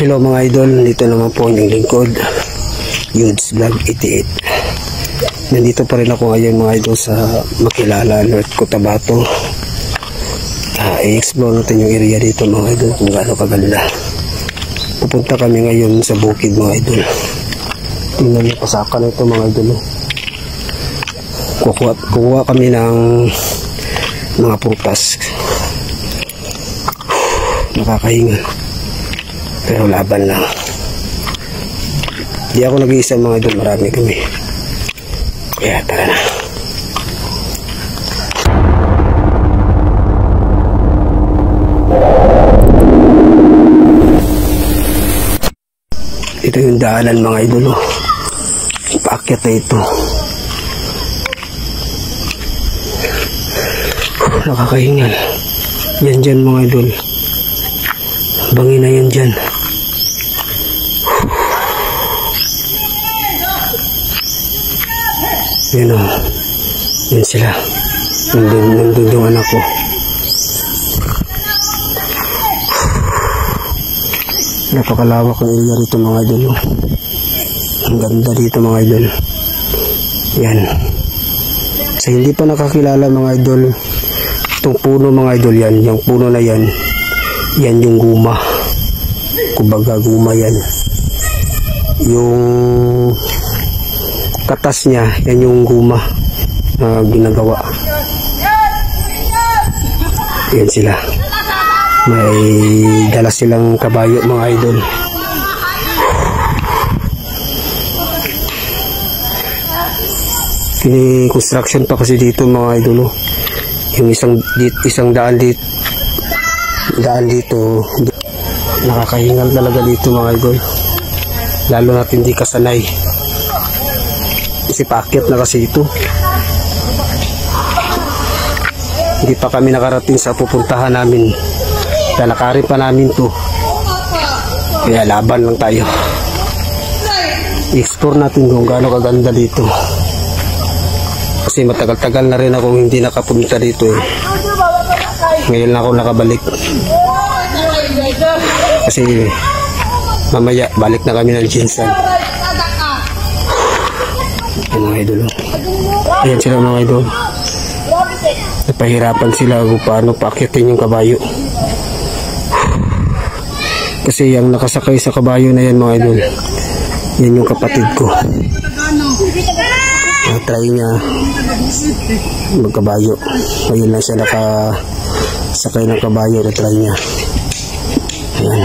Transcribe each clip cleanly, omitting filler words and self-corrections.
Hello mga idol, dito naman po ang lingkod, Yudes Vlog 88. Nandito pa rin ako ngayon mga idol sa Makilala, North Cotabato. I-explore natin yung area dito mga idol kung gaano kaganda. Pupunta kami ngayon sa bukid mga idol. Tingnan niyo pasaka na ito mga idol. Kukuha kami ng mga prutas. Nakakahinga. Pero laban lang. Di ako nag-iisa mga idol, marami kami. Kaya tara na. Ito yung daanan mga idol. Paakyat na ito. Nakakahingal. Yan dyan mga idol. Bangin na yan dyan. Yan o. Yan sila. Nandun yung anak ko. Napakalawak ang area rito mga idol. Ang ganda dito mga idol. Yan. Sa hindi pa nakakilala mga idol, itong puno mga idol yan. Yung puno na yan. Yan yung guma. Kumbaga guma yan. Yung katas niya, yan yung guma na ginagawa. Yan sila. May dala silang kabayo mga idol. Kini-construction pa kasi dito mga idol. Yung isang daan dito. Nakakahingal talaga dito mga idol. Lalo na't hindi kasanay. Kasi paakyat na kasi ito. Hindi pa kami nakarating sa pupuntahan namin. Lalakarin pa namin to. Kaya laban lang tayo. I-explore natin kung gaano kaganda dito. Kasi matagal-tagal na rin ako hindi nakapunta dito eh. Ngayon na ako nakabalik. Kasi mamaya balik na kami ng Jinsan. Ayan mga idol. Ayan sila mga idol. Napahirapan sila kung paano paakyatin yung kabayo. Kasi yung nakasakay sa kabayo na yan mga idol, yan yung kapatid ko. Try niya magkabayo. Ngayon lang siya nakasakay ng kabayo na try niya. Ayan.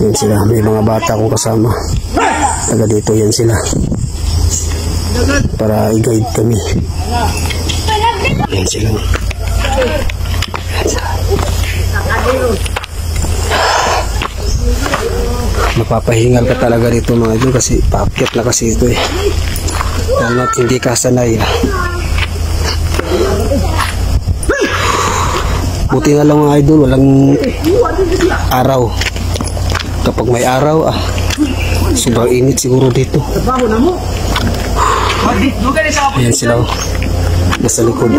Yan sila. May mga bata akong kasama. Taga dito yan sila. Para i-guide kami. Yan sila. Mapapahingal ka talaga rito mga idol kasi paakyat na kasi ito eh. Lalo at hindi ka sanay. Buti nga lang mga idol, walang araw. Kapag may araw sobrang init siguro dito. Ayan sila nasa likod.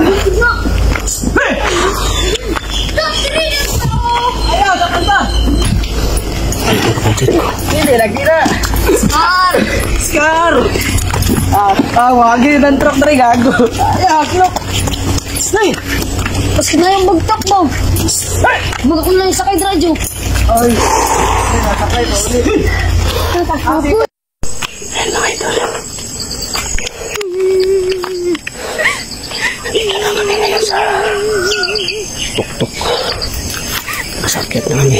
Ini kira Scar. Wagi dan truk dari gago. Ya, klok. Snay. Pas kena yang bagtak bang. Magkakun lang sakay radyo. Ay. Sakay ba ulit. Ayan mga idol. Dito na kami ngayon sa tuktok. Masakit na kami.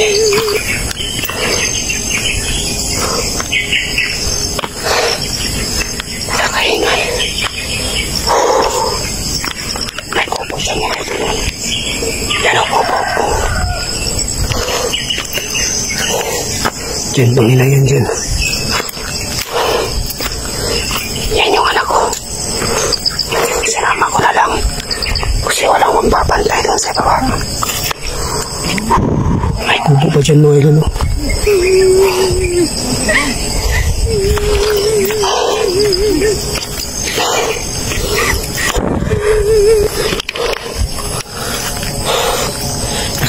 Nakakahingal. May kubo siya mga idol. Yan ang kubo. Diyan, bangin na yan dyan. Yan yung anak ko. Sinama ko na lang. Kasi walang magbabantay lang sa baba. May kubo pa dyan mga idol.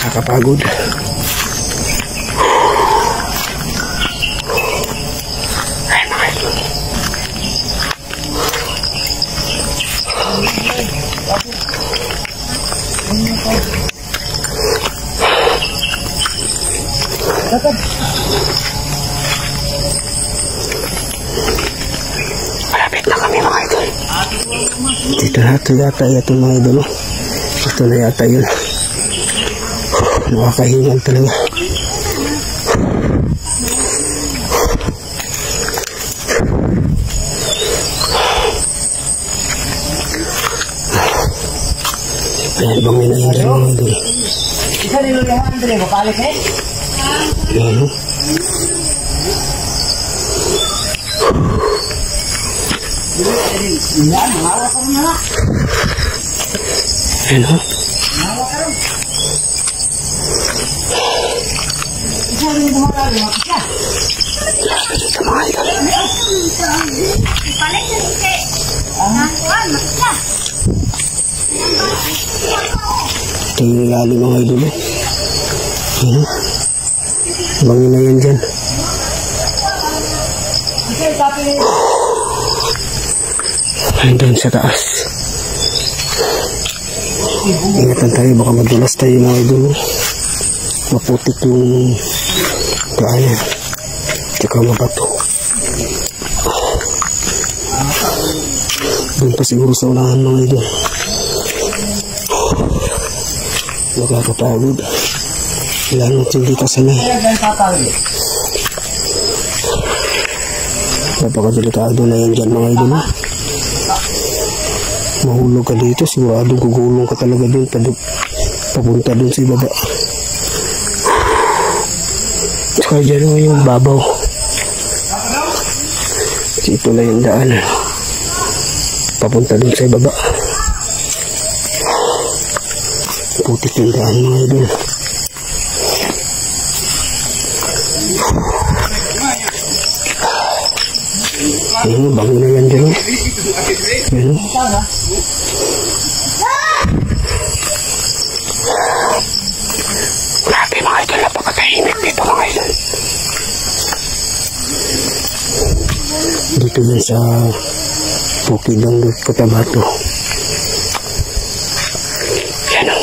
Nakakapagod. Ay, mga idol. Malapit na kami mga idol. Dito na ito yata ito mga idol. Ito na yata yun. Nakakahingal talaga. Ayan, bangin na yun dyan mga idol. Isa nilo yung Andre, mapalik eh? Ayan. Yan, mahawa ka rin na. Ayan ha. Mahawa ka rin. Isa rin yung bumarali, mapika. Lapit dito mga idol. Balik na kasi. Nakuhan, makita. Ito yung ilalim mga idol. Ayan. Bangin na yan dyan. Isa, tapin na yun. Andun sa taas. Ingatan tayo, baka madulas tayo mga idol. Maputik yung daanan. Tsaka mabato. Doon pa siguro sa unahan mga idol. Nakakapagod. Lalong hindi ka sanay. Kaya dyan tatawin. Napakadelikado na yan dyan mga idol. Mahulog ka dito, sigurado gugulong ka talaga dun papunta dun sa ibaba. Tsaka dyan yung babaw. Ito na yung daan papunta dun sa ibaba. Putik yung daan mga idol. Ayun, bangin na yan dyan. Ayun. Grabe mga idol, napakatahimik dito mga idol. Dito din sa bukid ng Cotabato. Yan o.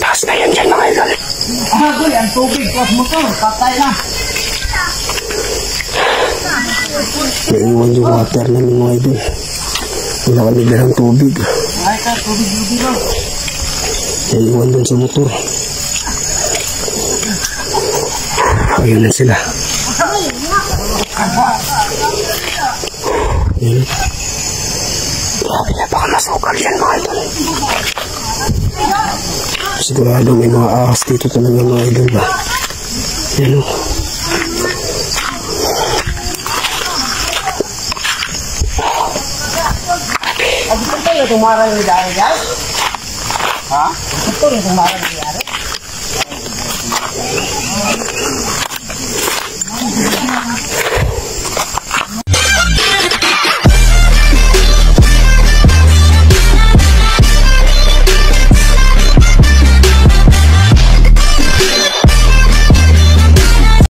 Taas na yan dyan mga idol. Agoy, ang tubig, plus motor, patay na. Naiwan yung water namin mga idol. Wala kami dalang tubig. Ay ka, tubig-tubig lang. Naiwan dun sa motor. Ayun na sila. Ayun. Grabe, napaka masukal yan mga idol. Sigurado may mga ahas dito talaga mga idol ba. Yan o. Ito yung tumarang yung dari guys? Ha? Ito yung tumarang yung dari?